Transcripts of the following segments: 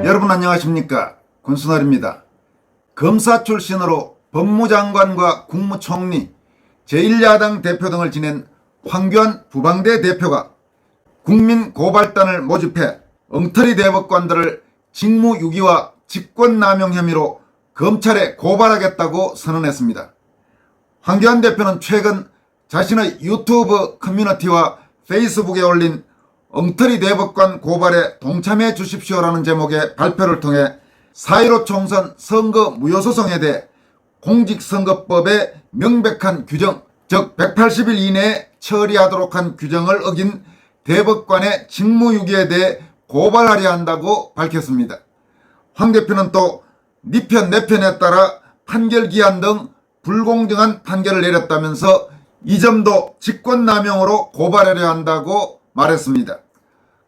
여러분 안녕하십니까? 권순월입니다. 검사 출신으로 법무장관과 국무총리, 제1야당 대표 등을 지낸 황교안 부방대 대표가 국민고발단을 모집해 엉터리 대법관들을 직무유기와 직권남용 혐의로 검찰에 고발하겠다고 선언했습니다. 황교안 대표는 최근 자신의 유튜브 커뮤니티와 페이스북에 올린 엉터리 대법관 고발에 동참해 주십시오라는 제목의 발표를 통해 4.15 총선 선거 무효소송에 대해 공직선거법의 명백한 규정, 즉 180일 이내에 처리하도록 한 규정을 어긴 대법관의 직무유기에 대해 고발하려 한다고 밝혔습니다. 황 대표는 또 네 편 내 편에 따라 판결기한 등 불공정한 판결을 내렸다면서 이 점도 직권남용으로 고발하려 한다고 말했습니다.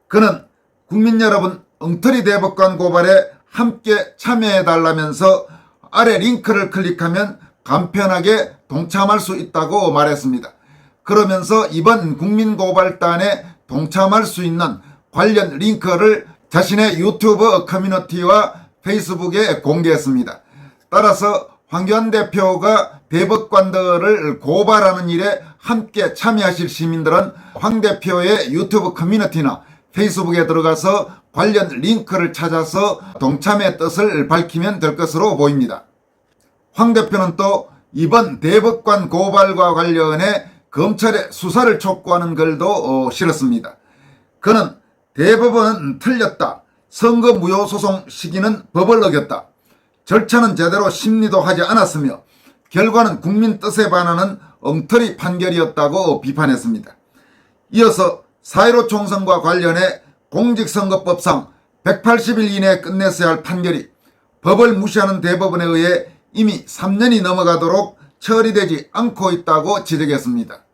그는 국민 여러분 엉터리 대법관 고발에 함께 참여해달라면서 아래 링크를 클릭하면 간편하게 동참할 수 있다고 말했습니다. 그러면서 이번 국민고발단에 동참할 수 있는 관련 링크를 자신의 유튜브 커뮤니티와 페이스북에 공개했습니다. 따라서 황교안 대표가 대법관들을 고발하는 일에 함께 참여하실 시민들은 황 대표의 유튜브 커뮤니티나 페이스북에 들어가서 관련 링크를 찾아서 동참의 뜻을 밝히면 될 것으로 보입니다. 황 대표는 또 이번 대법관 고발과 관련해 검찰의 수사를 촉구하는 글도 실었습니다. 그는 대법원은 틀렸다. 선거 무효소송 시기는 법을 어겼다. 절차는 제대로 심리도 하지 않았으며 결과는 국민 뜻에 반하는 엉터리 판결이었다고 비판했습니다. 이어서 4.15 총선과 관련해 공직선거법상 180일 이내에 끝냈어야 할 판결이 법을 무시하는 대법원에 의해 이미 3년이 넘어가도록 처리되지 않고 있다고 지적했습니다.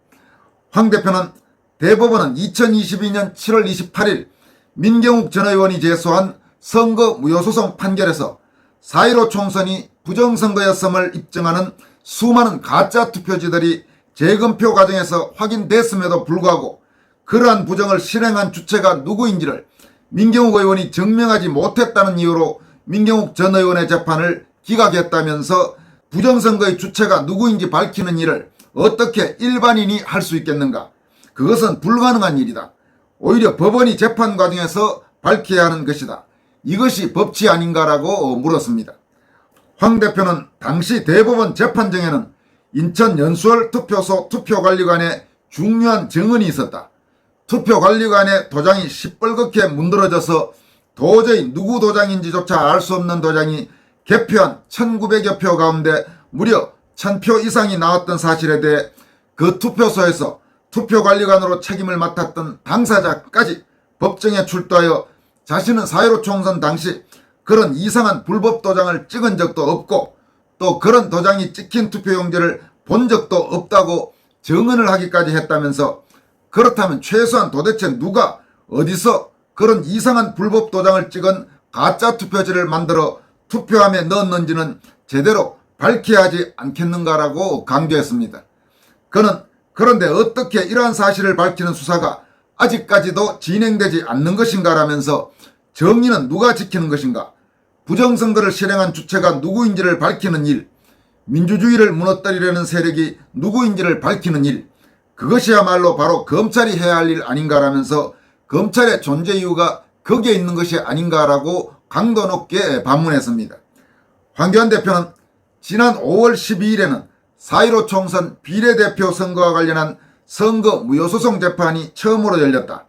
황 대표는 대법원은 2022년 7월 28일 민경욱 전 의원이 제소한 선거 무효소송 판결에서 4.15 총선이 부정선거였음을 입증하는 수많은 가짜 투표지들이 재검표 과정에서 확인됐음에도 불구하고 그러한 부정을 실행한 주체가 누구인지를 민경욱 의원이 증명하지 못했다는 이유로 민경욱 전 의원의 재판을 기각했다면서 부정선거의 주체가 누구인지 밝히는 일을 어떻게 일반인이 할 수 있겠는가? 그것은 불가능한 일이다. 오히려 법원이 재판 과정에서 밝혀야 하는 것이다. 이것이 법치 아닌가라고 물었습니다. 황 대표는 당시 대법원 재판정에는 인천 연수원 투표소 투표관리관에 중요한 증언이 있었다. 투표관리관의 도장이 시뻘겋게 문드러져서 도저히 누구 도장인지조차 알 수 없는 도장이 개표한 1900여 표 가운데 무려 1000표 이상이 나왔던 사실에 대해 그 투표소에서 투표관리관으로 책임을 맡았던 당사자까지 법정에 출두하여 자신은 4.15 총선 당시 그런 이상한 불법 도장을 찍은 적도 없고 또 그런 도장이 찍힌 투표용지를 본 적도 없다고 증언을 하기까지 했다면서 그렇다면 최소한 도대체 누가 어디서 그런 이상한 불법 도장을 찍은 가짜 투표지를 만들어 투표함에 넣었는지는 제대로 밝혀야 하지 않겠는가라고 강조했습니다. 그는 그런데 어떻게 이러한 사실을 밝히는 수사가 아직까지도 진행되지 않는 것인가라면서 정의는 누가 지키는 것인가? 부정선거를 실행한 주체가 누구인지를 밝히는 일, 민주주의를 무너뜨리려는 세력이 누구인지를 밝히는 일, 그것이야말로 바로 검찰이 해야 할 일 아닌가라면서 검찰의 존재 이유가 거기에 있는 것이 아닌가라고 강도 높게 반문했습니다. 황교안 대표는 지난 5월 12일에는 4.15 총선 비례대표 선거와 관련한 선거 무효소송 재판이 처음으로 열렸다.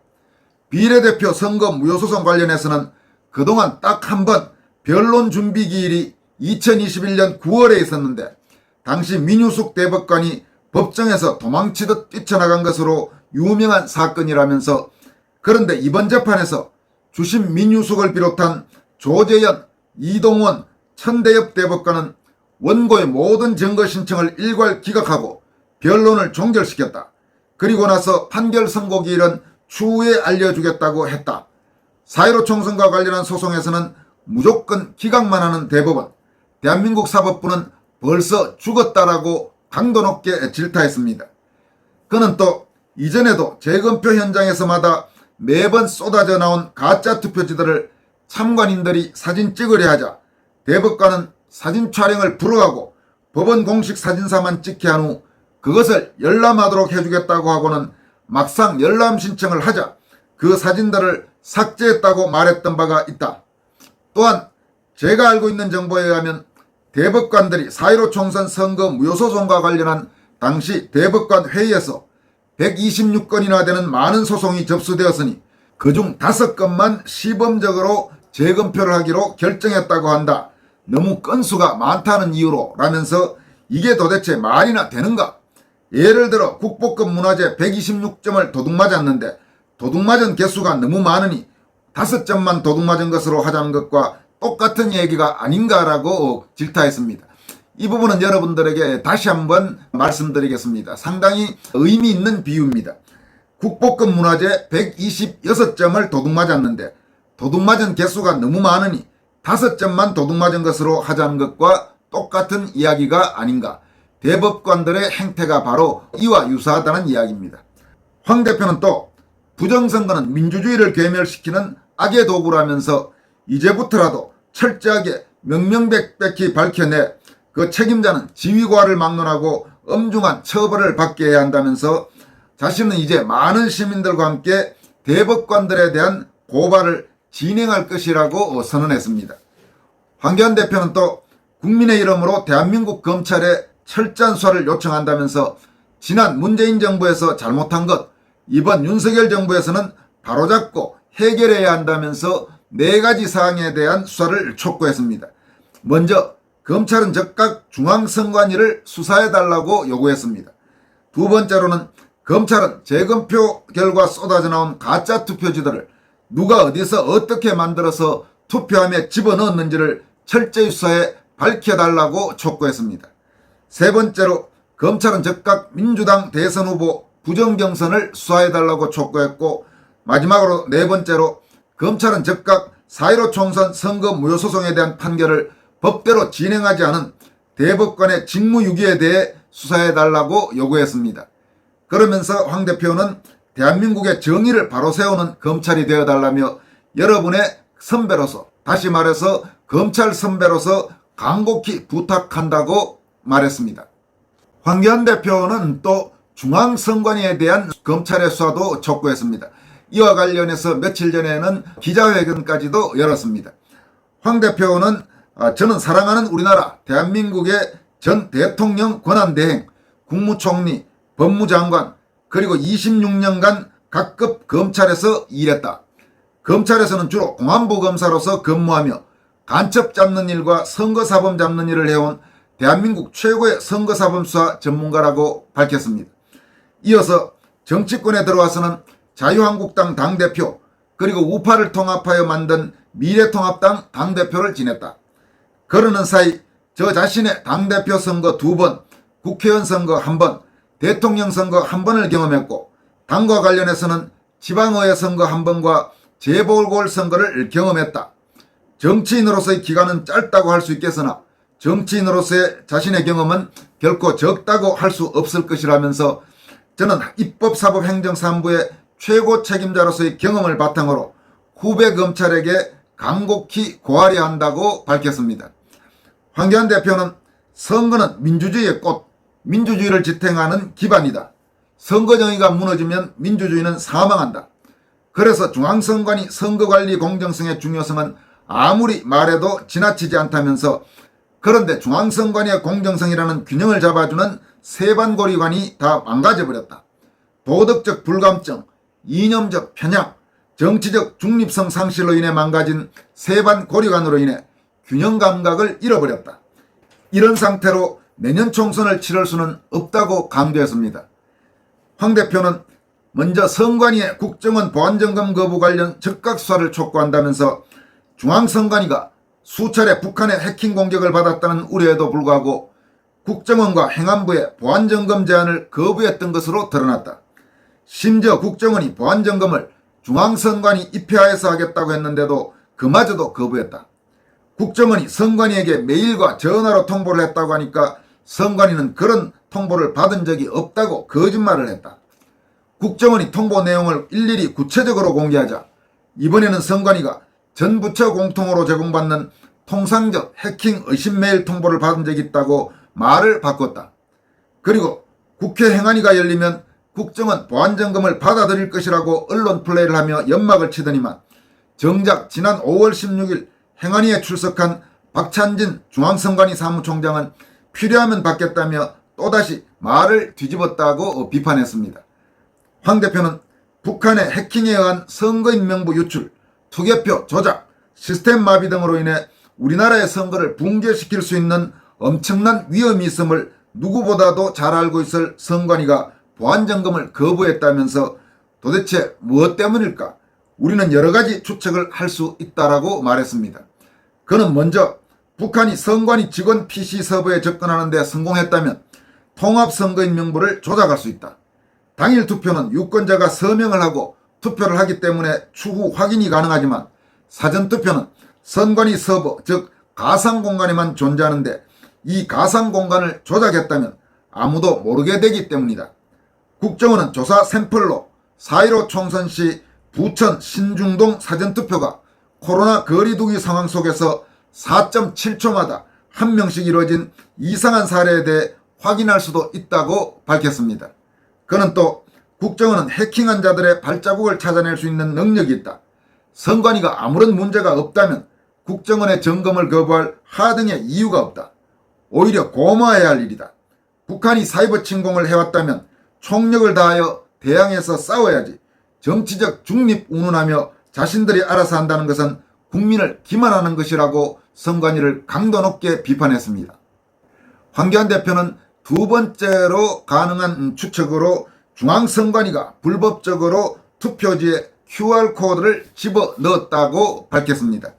비례대표 선거 무효소송 관련해서는 그동안 딱 한 번 변론 준비 기일이 2021년 9월에 있었는데 당시 민유숙 대법관이 법정에서 도망치듯 뛰쳐나간 것으로 유명한 사건이라면서 그런데 이번 재판에서 주심 민유숙을 비롯한 조재현, 이동원, 천대엽 대법관은 원고의 모든 증거 신청을 일괄 기각하고 변론을 종결시켰다. 그리고 나서 판결 선고기일은 추후에 알려주겠다고 했다. 4.15 총선과 관련한 소송에서는 무조건 기각만 하는 대법원, 대한민국 사법부는 벌써 죽었다라고 강도 높게 질타했습니다. 그는 또 이전에도 재검표 현장에서마다 매번 쏟아져 나온 가짜 투표지들을 참관인들이 사진 찍으려 하자 대법관은 사진 촬영을 불허하고 법원 공식 사진사만 찍게 한 후 그것을 열람하도록 해주겠다고 하고는 막상 열람 신청을 하자 그 사진들을 삭제했다고 말했던 바가 있다. 또한 제가 알고 있는 정보에 의하면 대법관들이 4.15 총선 선거 무효소송과 관련한 당시 대법관 회의에서 126건이나 되는 많은 소송이 접수되었으니 그중 5건만 시범적으로 재검표를 하기로 결정했다고 한다. 너무 건수가 많다는 이유로 라면서 이게 도대체 말이나 되는가? 예를 들어 국보급 문화재 126점을 도둑맞았는데 도둑맞은 개수가 너무 많으니 5점만 도둑맞은 것으로 하자는 것과 똑같은 얘기가 아닌가라고 질타했습니다. 이 부분은 여러분들에게 다시 한번 말씀드리겠습니다. 상당히 의미 있는 비유입니다. 국보급 문화재 126점을 도둑맞았는데 도둑맞은 개수가 너무 많으니 5점만 도둑맞은 것으로 하자는 것과 똑같은 이야기가 아닌가. 대법관들의 행태가 바로 이와 유사하다는 이야기입니다. 황 대표는 또 부정선거는 민주주의를 괴멸시키는 악의 도구라면서 이제부터라도 철저하게 명명백백히 밝혀내 그 책임자는 지위고하를 막론하고 엄중한 처벌을 받게 해야 한다면서 자신은 이제 많은 시민들과 함께 대법관들에 대한 고발을 진행할 것이라고 선언했습니다. 황교안 대표는 또 국민의 이름으로 대한민국 검찰에 철저한 수사를 요청한다면서 지난 문재인 정부에서 잘못한 것 이번 윤석열 정부에서는 바로잡고 해결해야 한다면서 4가지 사항에 대한 수사를 촉구했습니다. 먼저 검찰은 즉각 중앙선관위를 수사해달라고 요구했습니다. 두 번째로는 검찰은 재검표 결과 쏟아져 나온 가짜 투표지들을 누가 어디서 어떻게 만들어서 투표함에 집어넣었는지를 철저히 수사해 밝혀달라고 촉구했습니다. 세 번째로 검찰은 즉각 민주당 대선 후보 부정경선을 수사해달라고 촉구했고 마지막으로 네 번째로 검찰은 즉각 4.15 총선 선거 무효소송에 대한 판결을 법대로 진행하지 않은 대법관의 직무유기에 대해 수사해달라고 요구했습니다. 그러면서 황 대표는 대한민국의 정의를 바로 세우는 검찰이 되어달라며 여러분의 선배로서 다시 말해서 검찰 선배로서 간곡히 부탁한다고 말했습니다. 황교안 대표는 또 중앙선관위에 대한 검찰의 수사도 촉구했습니다. 이와 관련해서 며칠 전에는 기자회견까지도 열었습니다. 황 대표는 저는 사랑하는 우리나라 대한민국의 전 대통령 권한대행, 국무총리, 법무장관 그리고 26년간 각급 검찰에서 일했다. 검찰에서는 주로 공안부 검사로서 근무하며 간첩 잡는 일과 선거사범 잡는 일을 해온 대한민국 최고의 선거사범 수사 전문가라고 밝혔습니다. 이어서 정치권에 들어와서는 자유한국당 당대표 그리고 우파를 통합하여 만든 미래통합당 당대표를 지냈다. 그러는 사이 저 자신의 당대표 선거 2번, 국회의원 선거 1번, 대통령 선거 1번을 경험했고 당과 관련해서는 지방의회 선거 1번과 재보궐선거를 경험했다. 정치인으로서의 기간은 짧다고 할 수 있겠으나 정치인으로서의 자신의 경험은 결코 적다고 할 수 없을 것이라면서 저는 입법사법행정사무부의 최고 책임자로서의 경험을 바탕으로 후배 검찰에게 간곡히 고하려 한다고 밝혔습니다. 황교안 대표는 선거는 민주주의의 꽃, 민주주의를 지탱하는 기반이다. 선거정의가 무너지면 민주주의는 사망한다. 그래서 중앙선관위 선거관리 공정성의 중요성은 아무리 말해도 지나치지 않다면서 그런데 중앙선관위의 공정성이라는 균형을 잡아주는 세반고리관이 다 망가져버렸다. 도덕적 불감증, 이념적 편향, 정치적 중립성 상실로 인해 망가진 세반고리관으로 인해 균형 감각을 잃어버렸다. 이런 상태로 내년 총선을 치를 수는 없다고 강조했습니다. 황 대표는 먼저 선관위의 국정원 보안점검 거부 관련 즉각 수사를 촉구한다면서 중앙선관위가 수차례 북한의 해킹 공격을 받았다는 우려에도 불구하고 국정원과 행안부의 보안점검 제안을 거부했던 것으로 드러났다. 심지어 국정원이 보안점검을 중앙선관위 입회하에서 하겠다고 했는데도 그마저도 거부했다. 국정원이 선관위에게 메일과 전화로 통보를 했다고 하니까 선관위는 그런 통보를 받은 적이 없다고 거짓말을 했다. 국정원이 통보 내용을 일일이 구체적으로 공개하자 이번에는 선관위가 전 부처 공통으로 제공받는 통상적 해킹 의심 메일 통보를 받은 적이 있다고 말을 바꿨다. 그리고 국회 행안위가 열리면 국정원 보안점검을 받아들일 것이라고 언론 플레이를 하며 연막을 치더니만 정작 지난 5월 16일 행안위에 출석한 박찬진 중앙선관위 사무총장은 필요하면 받겠다며 또다시 말을 뒤집었다고 비판했습니다. 황 대표는 북한의 해킹에 의한 선거인 명부 유출, 투개표 조작, 시스템 마비 등으로 인해 우리나라의 선거를 붕괴시킬 수 있는 엄청난 위험이 있음을 누구보다도 잘 알고 있을 선관위가 보안점검을 거부했다면서 도대체 무엇 때문일까? 우리는 여러 가지 추측을 할 수 있다라고 말했습니다. 그는 먼저 북한이 선관위 직원 PC 서버에 접근하는 데 성공했다면 통합선거인 명부를 조작할 수 있다. 당일 투표는 유권자가 서명을 하고 투표를 하기 때문에 추후 확인이 가능하지만 사전투표는 선관위 서버 즉 가상공간에만 존재하는데 이 가상공간을 조작했다면 아무도 모르게 되기 때문이다. 국정원은 조사 샘플로 4.15 총선 시 부천 신중동 사전투표가 코로나 거리두기 상황 속에서 4.7초마다 한 명씩 이루어진 이상한 사례에 대해 확인할 수도 있다고 밝혔습니다. 그는 또 국정원은 해킹한 자들의 발자국을 찾아낼 수 있는 능력이 있다. 선관위가 아무런 문제가 없다면 국정원의 점검을 거부할 하등의 이유가 없다. 오히려 고마워해야 할 일이다. 북한이 사이버 침공을 해왔다면 총력을 다하여 대항해서 싸워야지. 정치적 중립 운운하며 자신들이 알아서 한다는 것은 국민을 기만하는 것이라고 선관위를 강도 높게 비판했습니다. 황교안 대표는 두 번째로 가능한 추측으로 중앙선관위가 불법적으로 투표지에 QR코드를 집어넣었다고 밝혔습니다.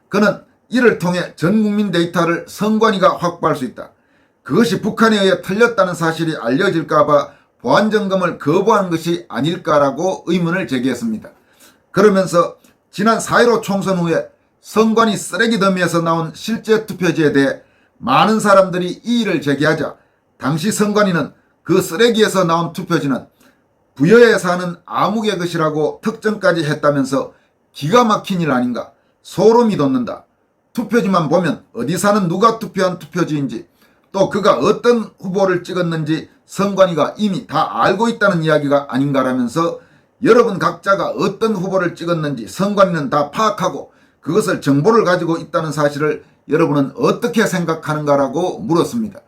그는 이를 통해 전국민 데이터를 선관위가 확보할 수 있다. 그것이 북한에 의해 틀렸다는 사실이 알려질까봐 보안점검을 거부한 것이 아닐까라고 의문을 제기했습니다. 그러면서 지난 4.15 총선 후에 선관위 쓰레기 더미에서 나온 실제 투표지에 대해 많은 사람들이 이의를 제기하자 당시 선관위는 그 쓰레기에서 나온 투표지는 부여에 사는 아무개 것이라고 특정까지 했다면서 기가 막힌 일 아닌가, 소름이 돋는다. 투표지만 보면 어디 사는 누가 투표한 투표지인지 또 그가 어떤 후보를 찍었는지 선관위가 이미 다 알고 있다는 이야기가 아닌가라면서 여러분 각자가 어떤 후보를 찍었는지 선관위는 다 파악하고 그것을 정보를 가지고 있다는 사실을 여러분은 어떻게 생각하는가라고 물었습니다.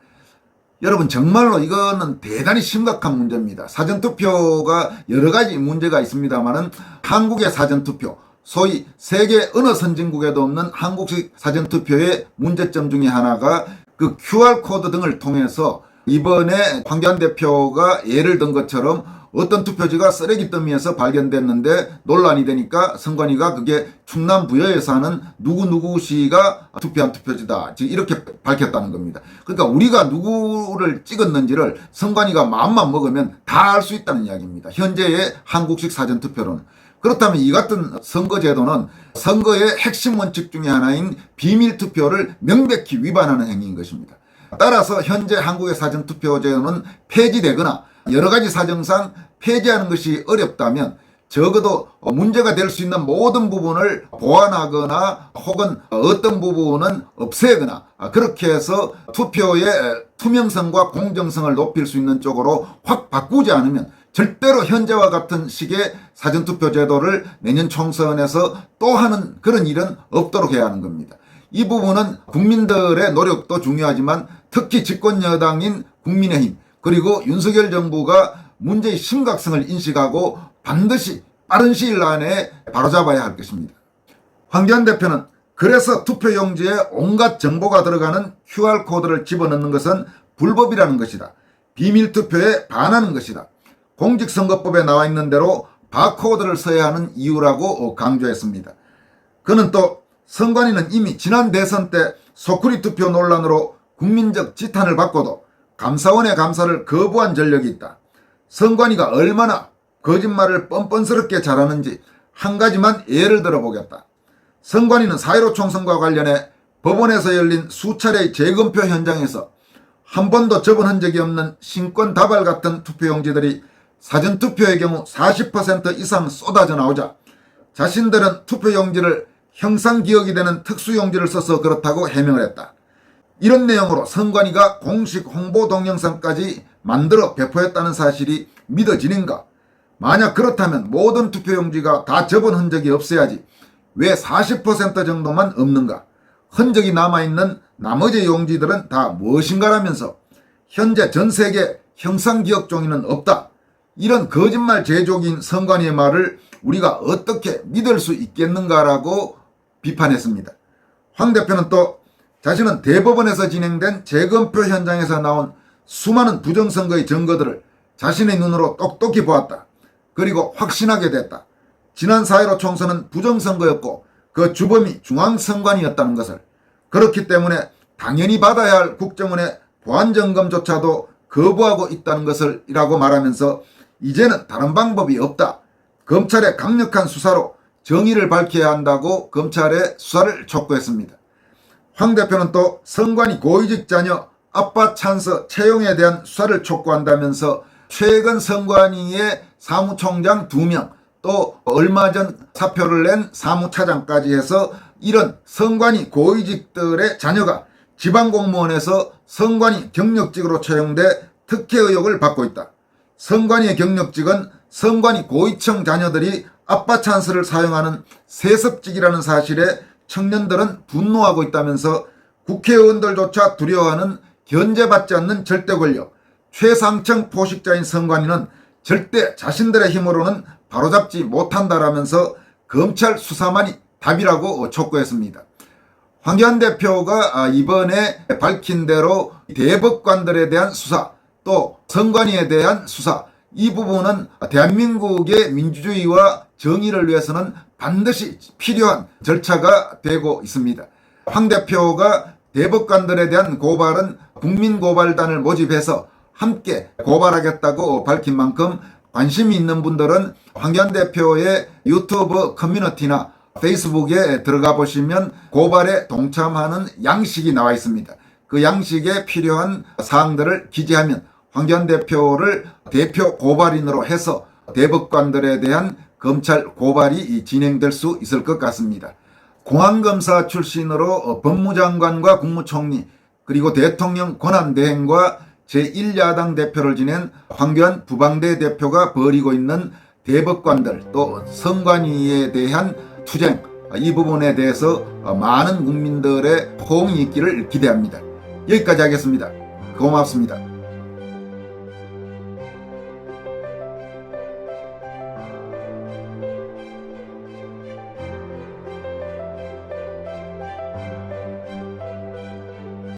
여러분 정말로 이거는 대단히 심각한 문제입니다. 사전투표가 여러 가지 문제가 있습니다만은 한국의 사전투표, 소위 세계 어느 선진국에도 없는 한국식 사전투표의 문제점 중에 하나가 그 QR코드 등을 통해서 이번에 황교안 대표가 예를 든 것처럼 어떤 투표지가 쓰레기 더미에서 발견됐는데 논란이 되니까 선관위가 그게 충남 부여에 사는 누구누구 씨가 투표한 투표지다. 지금 이렇게 밝혔다는 겁니다. 그러니까 우리가 누구를 찍었는지를 선관위가 마음만 먹으면 다 알 수 있다는 이야기입니다. 현재의 한국식 사전투표로는. 그렇다면 이 같은 선거제도는 선거의 핵심 원칙 중에 하나인 비밀투표를 명백히 위반하는 행위인 것입니다. 따라서 현재 한국의 사전투표제도는 폐지되거나 여러 가지 사정상 폐지하는 것이 어렵다면 적어도 문제가 될 수 있는 모든 부분을 보완하거나 혹은 어떤 부분은 없애거나 그렇게 해서 투표의 투명성과 공정성을 높일 수 있는 쪽으로 확 바꾸지 않으면 절대로 현재와 같은 식의 사전투표 제도를 내년 총선에서 또 하는 그런 일은 없도록 해야 하는 겁니다. 이 부분은 국민들의 노력도 중요하지만 특히 집권여당인 국민의힘 그리고 윤석열 정부가 문제의 심각성을 인식하고 반드시 빠른 시일 안에 바로잡아야 할 것입니다. 황교안 대표는 그래서 투표용지에 온갖 정보가 들어가는 QR코드를 집어넣는 것은 불법이라는 것이다. 비밀투표에 반하는 것이다. 공직선거법에 나와 있는 대로 바코드를 써야 하는 이유라고 강조했습니다. 그는 또 선관위는 이미 지난 대선 때 소쿠리 투표 논란으로 국민적 지탄을 받고도 감사원의 감사를 거부한 전력이 있다. 선관위가 얼마나 거짓말을 뻔뻔스럽게 잘하는지 한 가지만 예를 들어보겠다. 선관위는 4.15 총선과 관련해 법원에서 열린 수차례의 재검표 현장에서 한 번도 접은 흔적이 없는 신권 다발 같은 투표용지들이 사전투표의 경우 40% 이상 쏟아져 나오자 자신들은 투표용지를 형상기억이 되는 특수용지를 써서 그렇다고 해명을 했다. 이런 내용으로 선관위가 공식 홍보 동영상까지 만들어 배포했다는 사실이 믿어지는가? 만약 그렇다면 모든 투표용지가 다 접은 흔적이 없어야지 왜 40% 정도만 없는가? 흔적이 남아있는 나머지 용지들은 다 무엇인가라면서 현재 전세계 형상기억종이는 없다. 이런 거짓말 제조기인 선관위의 말을 우리가 어떻게 믿을 수 있겠는가라고 비판했습니다. 황 대표는 또 자신은 대법원에서 진행된 재검표 현장에서 나온 수많은 부정선거의 증거들을 자신의 눈으로 똑똑히 보았다. 그리고 확신하게 됐다. 지난 4.15 총선은 부정선거였고 그 주범이 중앙선관위였다는 것을, 그렇기 때문에 당연히 받아야 할 국정원의 보안점검조차도 거부하고 있다는 것을 이라고 말하면서 이제는 다른 방법이 없다. 검찰의 강력한 수사로 정의를 밝혀야 한다고 검찰의 수사를 촉구했습니다. 황 대표는 또 선관위 고위직 자녀 아빠 찬스 채용에 대한 수사를 촉구한다면서 최근 선관위의 사무총장 2명, 또 얼마 전 사표를 낸 사무차장까지 해서 이런 선관위 고위직들의 자녀가 지방공무원에서 선관위 경력직으로 채용돼 특혜 의혹을 받고 있다. 선관위의 경력직은 선관위 고위층 자녀들이 아빠 찬스를 사용하는 세습직이라는 사실에 청년들은 분노하고 있다면서 국회의원들조차 두려워하는 견제받지 않는 절대 권력, 최상층 포식자인 선관위는 절대 자신들의 힘으로는 바로잡지 못한다라면서 검찰 수사만이 답이라고 촉구했습니다. 황교안 대표가 이번에 밝힌 대로 대법관들에 대한 수사, 또 선관위에 대한 수사, 이 부분은 대한민국의 민주주의와 정의를 위해서는 반드시 필요한 절차가 되고 있습니다. 황 대표가 대법관들에 대한 고발은 국민고발단을 모집해서 함께 고발하겠다고 밝힌 만큼 관심이 있는 분들은 황교안 대표의 유튜브 커뮤니티나 페이스북에 들어가 보시면 고발에 동참하는 양식이 나와 있습니다. 그 양식에 필요한 사항들을 기재하면 황교안 대표를 대표 고발인으로 해서 대법관들에 대한 검찰 고발이 진행될 수 있을 것 같습니다. 공안검사 출신으로 법무장관과 국무총리 그리고 대통령 권한대행과 제1야당 대표를 지낸 황교안 부방대 대표가 벌이고 있는 대법관들 또 선관위에 대한 투쟁, 이 부분에 대해서 많은 국민들의 호응이 있기를 기대합니다. 여기까지 하겠습니다. 고맙습니다.